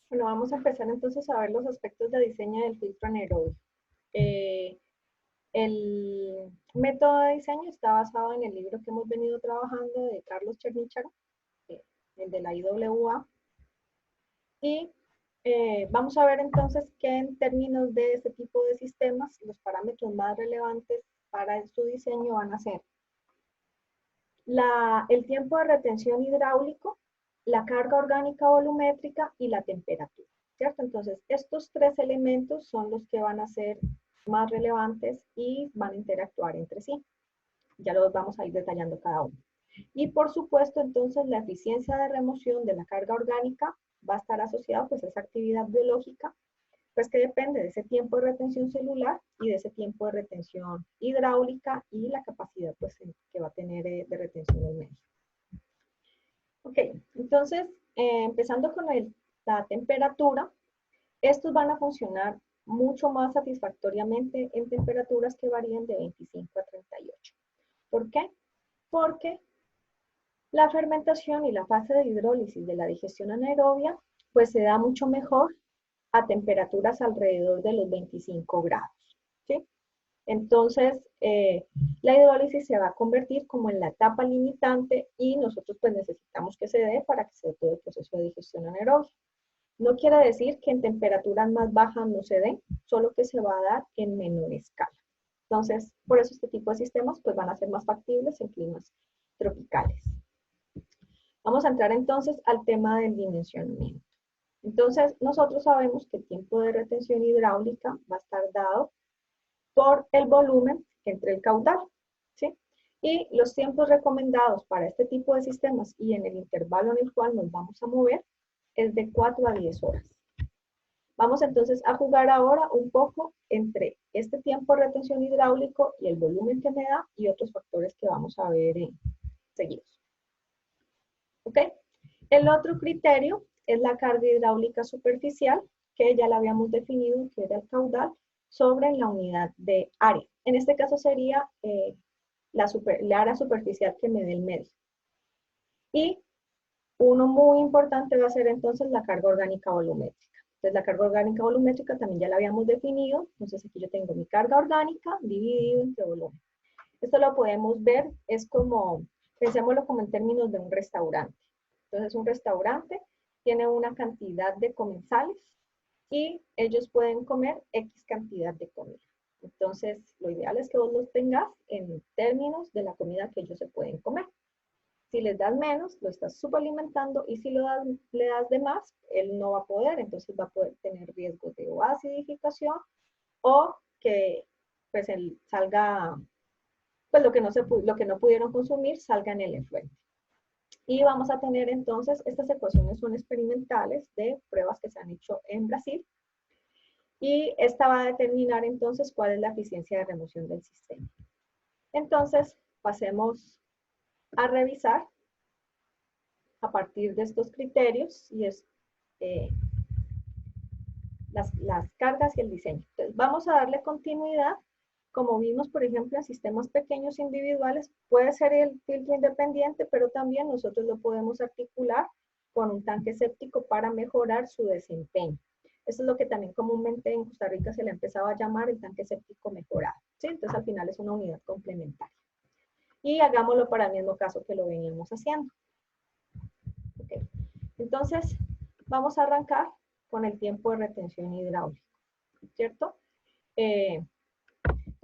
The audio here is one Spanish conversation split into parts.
Bueno, vamos a empezar entonces a ver los aspectos de diseño del filtro anaerobio. Eh, el método de diseño está basado en el libro que hemos venido trabajando de Carlos Chernyshak, eh, el de la IWA. Y vamos a ver entonces que en términos de este tipo de sistemas, los parámetros más relevantes para su diseño van a ser el tiempo de retención hidráulico, la carga orgánica volumétrica y la temperatura, ¿cierto? Entonces, estos tres elementos son los que van a ser más relevantes y van a interactuar entre sí. Ya los vamos a ir detallando cada uno. Y por supuesto, entonces, la eficiencia de remoción de la carga orgánica va a estar asociada pues, a esa actividad biológica, pues que depende de ese tiempo de retención celular y de ese tiempo de retención hidráulica y la capacidad pues, que va a tener de retención del medio. Ok, entonces, empezando con la temperatura, estos van a funcionar mucho más satisfactoriamente en temperaturas que varían de 25 a 38. ¿Por qué? Porque la fermentación y la fase de hidrólisis de la digestión anaerobia pues se da mucho mejor a temperaturas alrededor de los 25 grados. ¿Sí? Entonces, la hidrólisis se va a convertir como en la etapa limitante y nosotros pues necesitamos que se dé para que se dé todo el proceso de digestión anaerobia. No quiere decir que en temperaturas más bajas no se dé, solo que se va a dar en menor escala. Entonces, por eso este tipo de sistemas pues van a ser más factibles en climas tropicales. Vamos a entrar entonces al tema del dimensionamiento. Entonces, nosotros sabemos que el tiempo de retención hidráulica va a estar dado por el volumen entre el caudal, ¿sí? Y los tiempos recomendados para este tipo de sistemas y en el intervalo en el cual nos vamos a mover es de 4 a 10 horas. Vamos entonces a jugar ahora un poco entre este tiempo de retención hidráulico y el volumen que me da y otros factores que vamos a ver seguidos. ¿Ok? El otro criterio es la carga hidráulica superficial, que ya la habíamos definido, que era el caudal, sobre la unidad de área. En este caso sería la área superficial que me dé el medio. Y uno muy importante va a ser entonces la carga orgánica volumétrica. Entonces la carga orgánica volumétrica también ya la habíamos definido. Entonces aquí yo tengo mi carga orgánica dividido entre volumen. Esto lo podemos ver, es como, pensémoslo como en términos de un restaurante. Entonces un restaurante tiene una cantidad de comensales y ellos pueden comer X cantidad de comida. Entonces, lo ideal es que vos los tengas en términos de la comida que ellos se pueden comer. Si les das menos, lo estás subalimentando y si le das de más, él no va a poder, entonces va a poder tener riesgos de o acidificación o que pues él salga, pues lo que no pudieron consumir salga en el efluente. Y vamos a tener entonces, estas ecuaciones son experimentales de pruebas que se han hecho en Brasil. Y esta va a determinar entonces cuál es la eficiencia de remoción del sistema. Entonces, pasemos a revisar a partir de estos criterios y es eh, las cargas y el diseño. Entonces, vamos a darle continuidad. Como vimos, por ejemplo, en sistemas pequeños individuales, puede ser el filtro independiente, pero también nosotros lo podemos articular con un tanque séptico para mejorar su desempeño. Eso es lo que también comúnmente en Costa Rica se le empezaba a llamar el tanque séptico mejorado. ¿Sí? Entonces, al final es una unidad complementaria. Y hagámoslo para el mismo caso que lo veníamos haciendo. Okay. Entonces, vamos a arrancar con el tiempo de retención hidráulica, ¿cierto?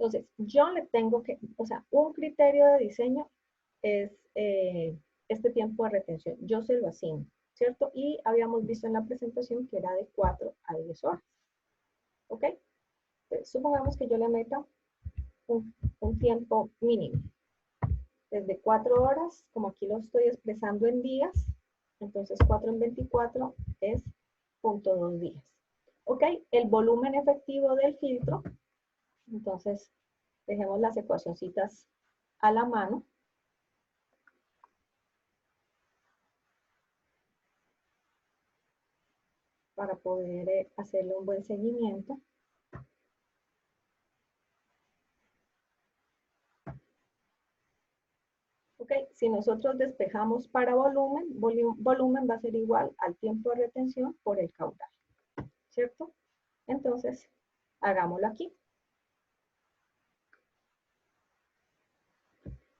Entonces, yo le tengo que, o sea, un criterio de diseño es este tiempo de retención. Yo se lo asigno, ¿cierto? Y habíamos visto en la presentación que era de 4 a 10 horas. ¿Ok? Entonces, supongamos que yo le meta un tiempo mínimo. Desde 4 horas, como aquí lo estoy expresando en días, entonces 4 en 24 es 0.2 días. ¿Ok? El volumen efectivo del filtro, entonces dejemos las ecuacioncitas a la mano. Para poder hacerle un buen seguimiento. Ok, si nosotros despejamos para volumen, volumen va a ser igual al tiempo de retención por el caudal, ¿cierto? Entonces, hagámoslo aquí.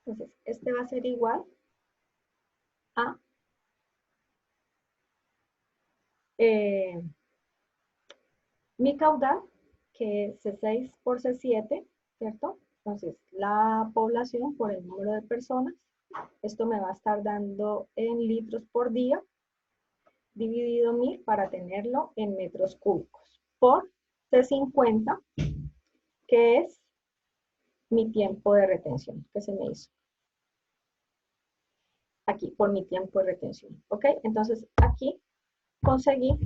Entonces, este va a ser igual a mi caudal, que es C6 por C7, ¿cierto? Entonces, la población por el número de personas, esto me va a estar dando en litros por día, dividido 1000 para tenerlo en metros cúbicos, por C50, que es mi tiempo de retención, que se me hizo. Aquí, por mi tiempo de retención, ¿ok? Entonces, aquí conseguí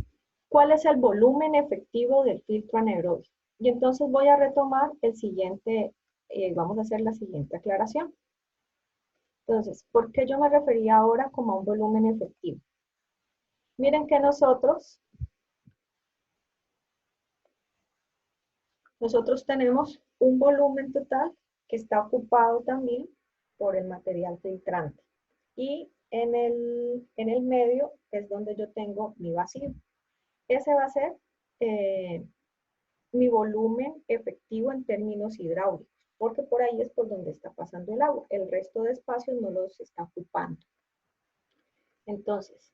cuál es el volumen efectivo del filtro anaerobio. Y entonces voy a retomar el siguiente, vamos a hacer la siguiente aclaración. Entonces, ¿por qué yo me refería ahora como a un volumen efectivo? Miren que nosotros tenemos un volumen total que está ocupado también por el material filtrante. Y en el medio es donde yo tengo mi vacío. Ese va a ser mi volumen efectivo en términos hidráulicos, porque por ahí es por donde está pasando el agua. El resto de espacios no los está ocupando. Entonces,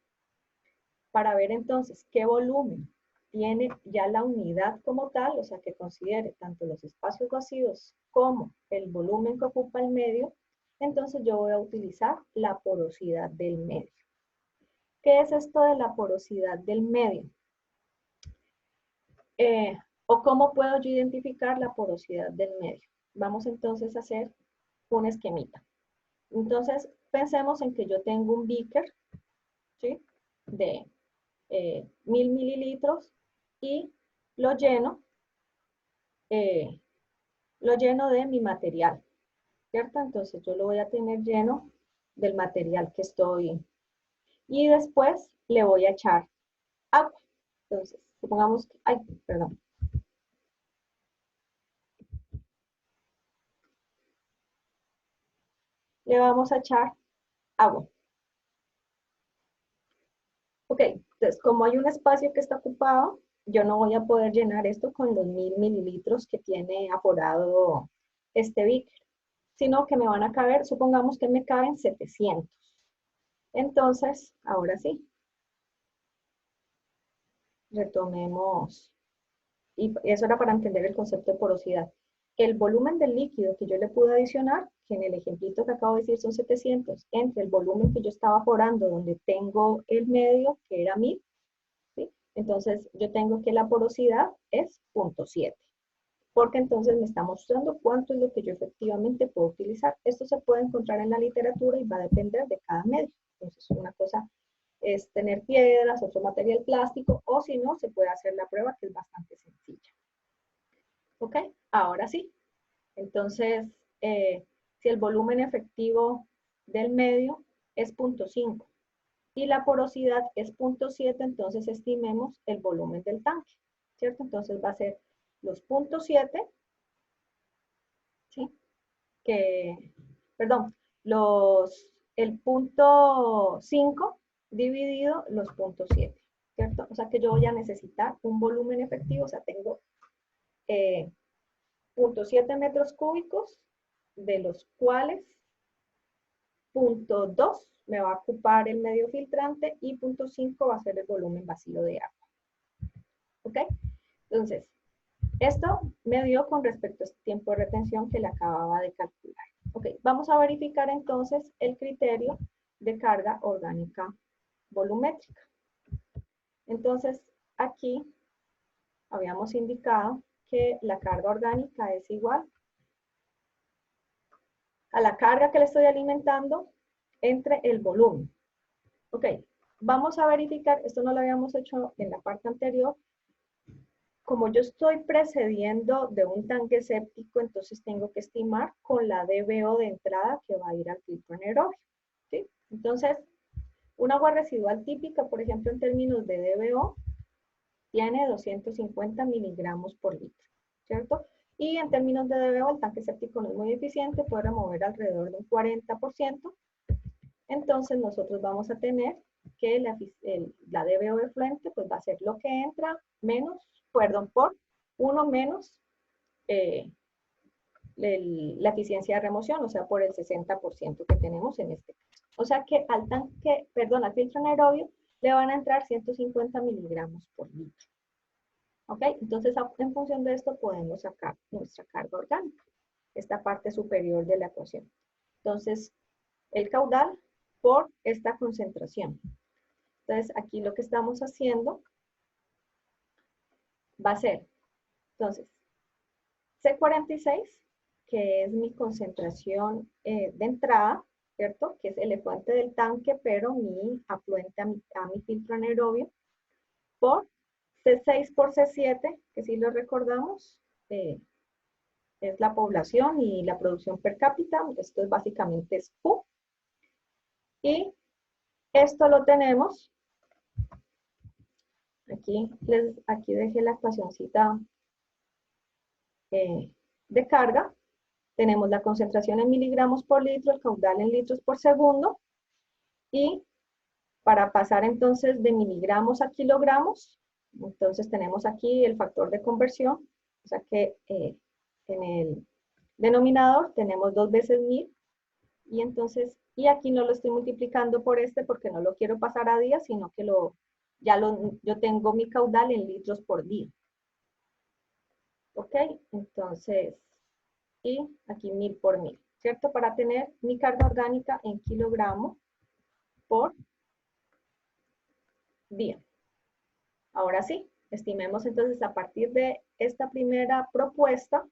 para ver entonces qué volumen tiene ya la unidad como tal, o sea, que considere tanto los espacios vacíos como el volumen que ocupa el medio, entonces yo voy a utilizar la porosidad del medio. ¿Qué es esto de la porosidad del medio? ¿O cómo puedo yo identificar la porosidad del medio? Vamos entonces a hacer un esquemita. Entonces, pensemos en que yo tengo un beaker, ¿sí? De 1000 mililitros y lo lleno de mi material, ¿cierto? Entonces yo lo voy a tener lleno del material que estoy, y después le voy a echar agua. Entonces, supongamos que, ay, perdón. Le vamos a echar agua. Ok, entonces como hay un espacio que está ocupado, yo no voy a poder llenar esto con los 1000 mililitros que tiene aporado este beaker, sino que me van a caber, supongamos que me caben 700. Entonces, ahora sí, retomemos, y eso era para entender el concepto de porosidad. El volumen del líquido que yo le pude adicionar, que en el ejemplito que acabo de decir son 700, entre el volumen que yo estaba porando, donde tengo el medio, que era 1000, ¿sí? Entonces yo tengo que la porosidad es 0.7, porque entonces me está mostrando cuánto es lo que yo efectivamente puedo utilizar. Esto se puede encontrar en la literatura y va a depender de cada medio. Entonces una cosa es tener piedras, otro material plástico, o si no, se puede hacer la prueba, que es bastante sencilla. ¿Ok? Ahora sí. Entonces, si el volumen efectivo del medio es 0.5 y la porosidad es 0.7, entonces estimemos el volumen del tanque, ¿cierto? Entonces va a ser los 0.7, ¿sí? Perdón, el 0.5 dividido los 0.7, ¿cierto? O sea que yo voy a necesitar un volumen efectivo, o sea, tengo 0.7 metros cúbicos, de los cuales 0.2 me va a ocupar el medio filtrante y 0.5 va a ser el volumen vacío de agua. ¿Ok? Entonces, esto me dio con respecto a este tiempo de retención que le acababa de calcular. Ok, vamos a verificar entonces el criterio de carga orgánica volumétrica. Entonces, aquí habíamos indicado que la carga orgánica es igual a la carga que le estoy alimentando entre el volumen. Ok, vamos a verificar, esto no lo habíamos hecho en la parte anterior. Como yo estoy precediendo de un tanque séptico, entonces tengo que estimar con la DBO de entrada que va a ir al filtro anaerobio, ¿sí? Entonces, un agua residual típica, por ejemplo, en términos de DBO, tiene 250 miligramos por litro, ¿cierto? Y en términos de DBO, el tanque séptico no es muy eficiente, puede remover alrededor de un 40%, entonces nosotros vamos a tener que la DBO de efluente pues va a ser lo que entra menos, perdón, por 1 menos la eficiencia de remoción, o sea, por el 60% que tenemos en este caso. O sea que al tanque, perdón, al filtro anaerobio le van a entrar 150 miligramos por litro. ¿Ok? Entonces, en función de esto podemos sacar nuestra carga orgánica, esta parte superior de la ecuación. Entonces, el caudal por esta concentración. Entonces, aquí lo que estamos haciendo va a ser, entonces, C46, que es mi concentración de entrada, ¿cierto? Que es el efluente del tanque, pero mi afluente a mi filtro anaerobio, por C6 por C7, que si lo recordamos, es la población y la producción per cápita. Esto es básicamente es Q. Y esto lo tenemos, aquí dejé la ecuacióncita de carga. Tenemos la concentración en miligramos por litro, el caudal en litros por segundo. Y para pasar entonces de miligramos a kilogramos, entonces tenemos aquí el factor de conversión, o sea que en el denominador tenemos 2 veces 1000, y entonces, y aquí no lo estoy multiplicando por este porque no lo quiero pasar a día, sino que yo tengo mi caudal en litros por día. ¿Ok? Entonces, y aquí 1000 por 1000, ¿cierto? Para tener mi carga orgánica en kilogramos por día. Ahora sí, estimemos entonces a partir de esta primera propuesta,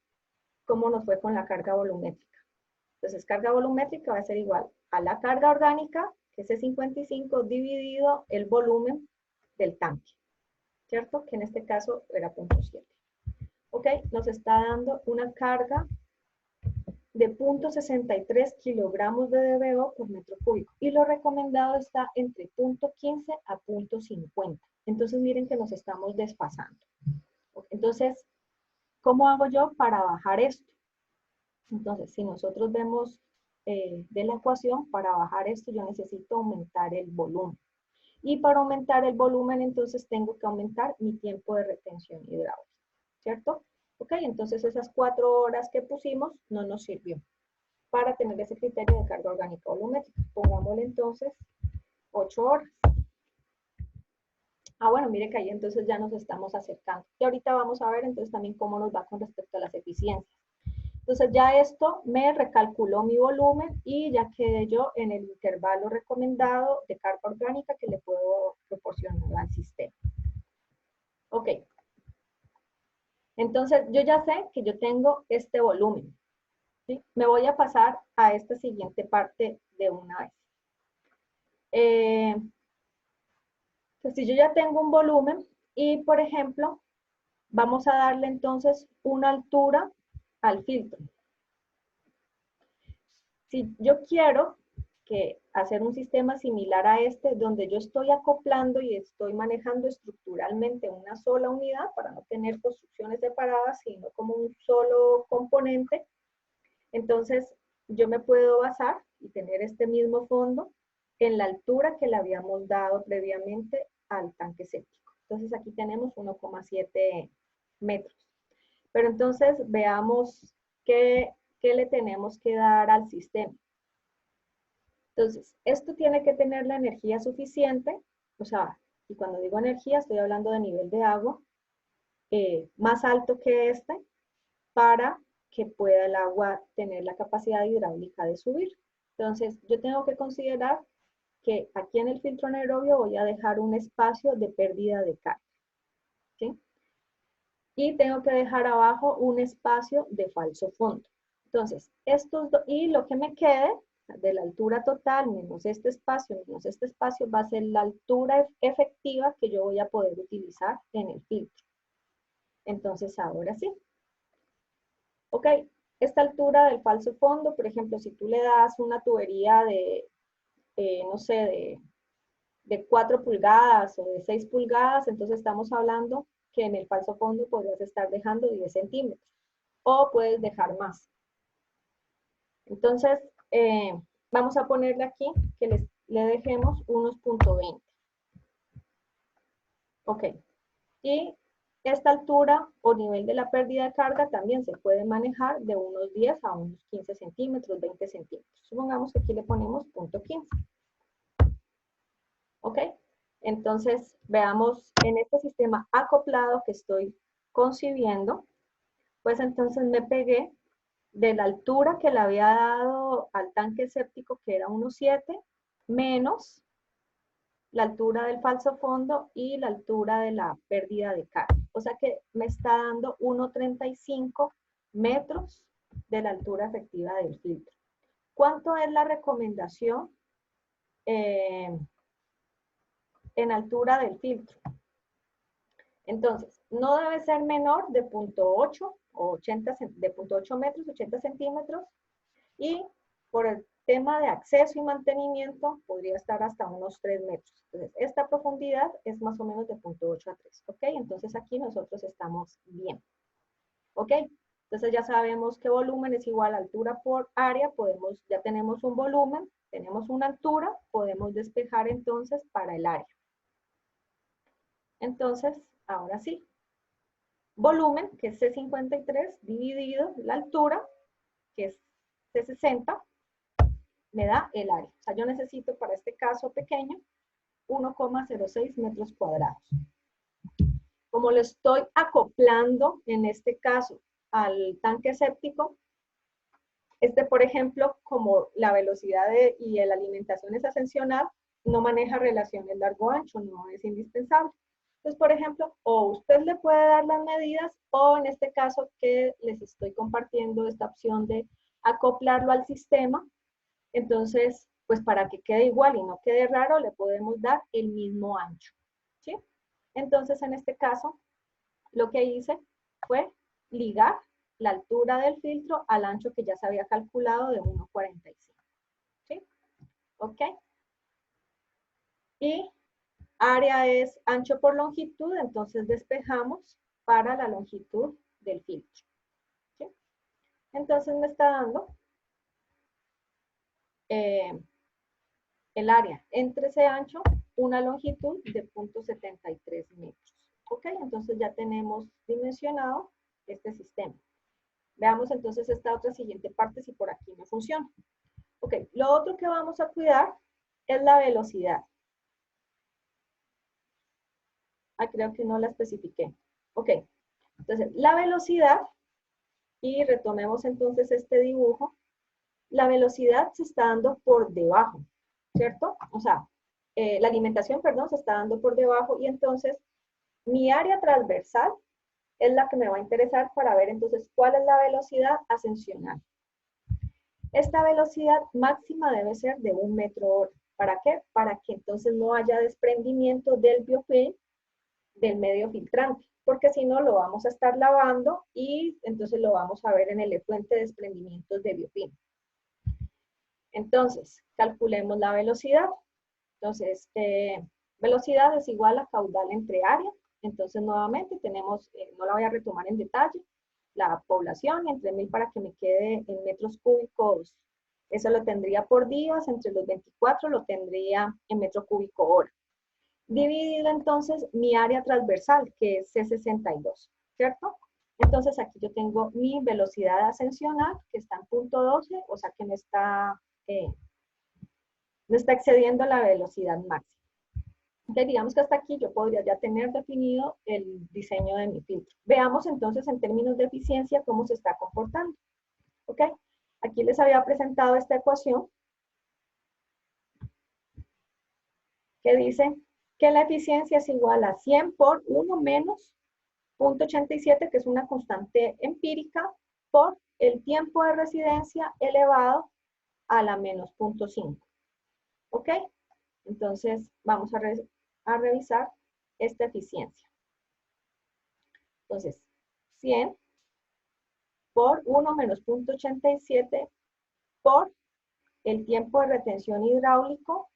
cómo nos fue con la carga volumétrica. Entonces, carga volumétrica va a ser igual a la carga orgánica, que es C55, dividido el volumen del tanque, ¿cierto? Que en este caso era 0.7. ¿Ok? Nos está dando una carga de 0.63 kilogramos de DBO por metro cúbico. Y lo recomendado está entre 0.15 a 0.50. Entonces, miren que nos estamos desfasando. Entonces, ¿cómo hago yo para bajar esto? Entonces, si nosotros vemos de la ecuación, para bajar esto yo necesito aumentar el volumen. Y para aumentar el volumen, entonces tengo que aumentar mi tiempo de retención hidráulica, ¿cierto? Ok, entonces esas 4 horas que pusimos no nos sirvió para tener ese criterio de carga orgánica volumétrica. Pongámosle entonces 8 horas. Bueno, mire que ahí entonces ya nos estamos acercando. Y ahorita vamos a ver entonces también cómo nos va con respecto a las eficiencias. Entonces ya esto me recalculó mi volumen y ya quedé yo en el intervalo recomendado de carga orgánica que le puedo proporcionar al sistema. Ok. Entonces yo ya sé que yo tengo este volumen. ¿Sí? Me voy a pasar a esta siguiente parte de una vez. Pues si yo ya tengo un volumen y, por ejemplo, vamos a darle entonces una altura al filtro. Si yo quiero hacer un sistema similar a este, donde yo estoy acoplando y estoy manejando estructuralmente una sola unidad para no tener construcciones separadas, sino como un solo componente, entonces yo me puedo basar y tener este mismo fondo en la altura que le habíamos dado previamente al tanque séptico. Entonces aquí tenemos 1,7 metros. Pero entonces veamos qué le tenemos que dar al sistema. Entonces, esto tiene que tener la energía suficiente, o sea, y cuando digo energía estoy hablando de nivel de agua, más alto que este, para que pueda el agua tener la capacidad hidráulica de subir. Entonces, yo tengo que considerar que aquí en el filtro anaerobio voy a dejar un espacio de pérdida de carga, ¿sí? Y tengo que dejar abajo un espacio de falso fondo. Entonces, y lo que me quede de la altura total menos este espacio va a ser la altura efectiva que yo voy a poder utilizar en el filtro. Entonces, ahora sí. Ok, esta altura del falso fondo, por ejemplo, si tú le das una tubería de, no sé, de 4 pulgadas o de 6 pulgadas, entonces estamos hablando que en el falso fondo podrías estar dejando 10 centímetros o puedes dejar más. Entonces, vamos a ponerle aquí que le dejemos unos .20. Ok. Y esta altura o nivel de la pérdida de carga también se puede manejar de unos 10 a unos 15 centímetros, 20 centímetros. Supongamos que aquí le ponemos .15. ¿Ok? Entonces, veamos en este sistema acoplado que estoy concibiendo, pues entonces me pegué de la altura que le había dado al tanque séptico, que era 1,7, menos la altura del falso fondo y la altura de la pérdida de carga. O sea que me está dando 1,35 metros de la altura efectiva del filtro. ¿Cuánto es la recomendación en altura del filtro? Entonces, no debe ser menor de 0,8 o 80, de 0,8 metros, 80 centímetros, y por el tema de acceso y mantenimiento podría estar hasta unos 3 metros. Entonces, esta profundidad es más o menos de 0,8 a 3, ¿ok? Entonces aquí nosotros estamos bien, ¿ok? Entonces ya sabemos que volumen es igual a altura por área, ya tenemos un volumen, tenemos una altura, podemos despejar entonces para el área. Entonces, ahora sí, volumen, que es C53, dividido la altura, que es C60, me da el área. O sea, yo necesito para este caso pequeño 1,06 metros cuadrados. Como lo estoy acoplando en este caso al tanque séptico, por ejemplo, como la velocidad y la alimentación es ascensional, no maneja relaciones largo-ancho, no es indispensable. Entonces, por ejemplo, o usted le puede dar las medidas, o en este caso que les estoy compartiendo esta opción de acoplarlo al sistema, entonces, pues para que quede igual y no quede raro, le podemos dar el mismo ancho, ¿sí? Entonces, en este caso, lo que hice fue ligar la altura del filtro al ancho que ya se había calculado de 1,45, ¿sí? ¿Ok? Y área es ancho por longitud, entonces despejamos para la longitud del filtro, ¿sí? Entonces me está dando el área entre ese ancho, una longitud de 0,73 metros. ¿Ok? Entonces ya tenemos dimensionado este sistema. Veamos entonces esta otra siguiente parte si por aquí no funciona. Ok, lo otro que vamos a cuidar es la velocidad. Ah, creo que no la especifiqué. Ok, entonces la velocidad, y retomemos entonces este dibujo, la velocidad se está dando por debajo, ¿cierto? O sea, la alimentación, perdón, se está dando por debajo y entonces mi área transversal es la que me va a interesar para ver entonces cuál es la velocidad ascensional. Esta velocidad máxima debe ser de 1 metro hora. ¿Para qué? Para que entonces no haya desprendimiento del biofilm del medio filtrante, porque si no lo vamos a estar lavando y entonces lo vamos a ver en el efluente de desprendimientos de biofilm. Entonces, calculemos la velocidad. Entonces, velocidad es igual a caudal entre área. Entonces, nuevamente tenemos, no la voy a retomar en detalle, la población entre 1000 para que me quede en metros cúbicos. Eso lo tendría por días, entre los 24 lo tendría en metro cúbico hora. Dividido entonces mi área transversal, que es C62, ¿cierto? Entonces aquí yo tengo mi velocidad ascensional, que está en 0,12, o sea que no está excediendo la velocidad máxima. Entonces, digamos que hasta aquí yo podría ya tener definido el diseño de mi filtro. Veamos entonces en términos de eficiencia cómo se está comportando. ¿Ok? Aquí les había presentado esta ecuación que dice que la eficiencia es igual a 100 por 1 menos 0,87, que es una constante empírica, por el tiempo de residencia elevado a la menos 0,5. ¿Ok? Entonces, vamos a revisar esta eficiencia. Entonces, 100 por 1 menos 0,87 por el tiempo de retención hidráulico,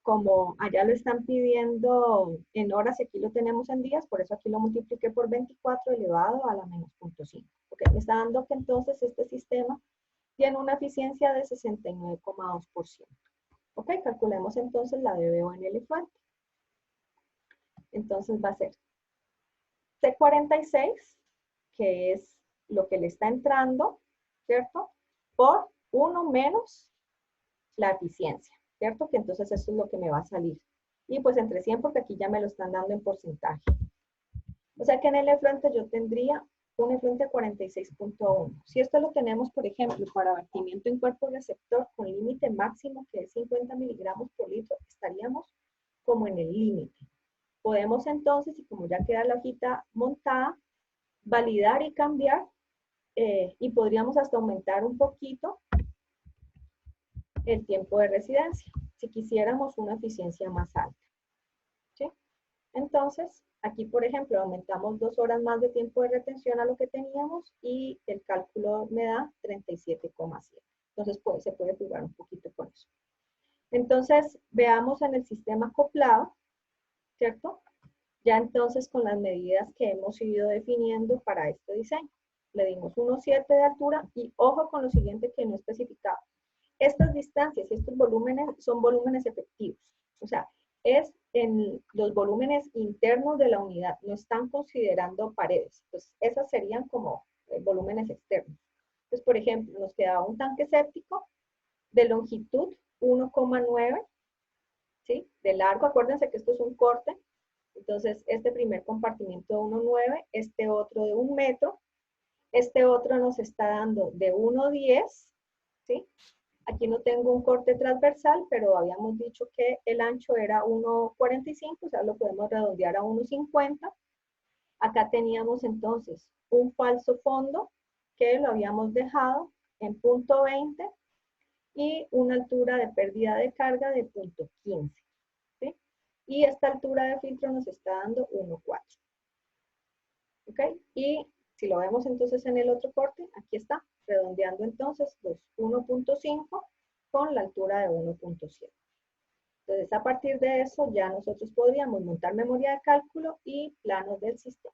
como allá lo están pidiendo en horas y aquí lo tenemos en días, por eso aquí lo multipliqué por 24 elevado a la menos 0,5. Okay, me está dando que entonces este sistema tiene una eficiencia de 69,2%. Ok, calculemos entonces la DBO en el efluente. Entonces va a ser C46, que es lo que le está entrando, ¿cierto? Por 1 menos la eficiencia, ¿cierto? Que entonces eso es lo que me va a salir. Y pues entre 100, porque aquí ya me lo están dando en porcentaje. O sea que en el efluente yo tendría un efluente 46.1. Si esto lo tenemos, por ejemplo, para vertimiento en cuerpo receptor con límite máximo, que es 50 miligramos por litro, estaríamos como en el límite. Podemos entonces, y como ya queda la hojita montada, validar y cambiar, y podríamos hasta aumentar un poquito el tiempo de residencia, si quisiéramos una eficiencia más alta. ¿Sí? Entonces, aquí, por ejemplo, aumentamos 2 horas más de tiempo de retención a lo que teníamos y el cálculo me da 37,7. Entonces, pues, se puede jugar un poquito con eso. Entonces, veamos en el sistema acoplado, ¿cierto? Ya entonces con las medidas que hemos ido definiendo para este diseño. Le dimos 1,7 de altura y ojo con lo siguiente que no especificado. Estas distancias y estos volúmenes son volúmenes efectivos. O sea, es en los volúmenes internos de la unidad, no están considerando paredes. Entonces, esas serían como volúmenes externos. Entonces, por ejemplo, nos quedaba un tanque séptico de longitud 1,9, ¿sí? De largo, acuérdense que esto es un corte. Entonces, este primer compartimiento de 1,9, este otro de 1 metro, este otro nos está dando de 1,10, ¿sí? Aquí no tengo un corte transversal, pero habíamos dicho que el ancho era 1,45, o sea, lo podemos redondear a 1,50. Acá teníamos entonces un falso fondo que lo habíamos dejado en 0,20 y una altura de pérdida de carga de 0,15. ¿Sí? Y esta altura de filtro nos está dando 1,4. ¿Ok? Y si lo vemos entonces en el otro corte, aquí está, redondeando entonces los 1,5 con la altura de 1,7. Entonces, a partir de eso, ya nosotros podríamos montar memoria de cálculo y planos del sistema.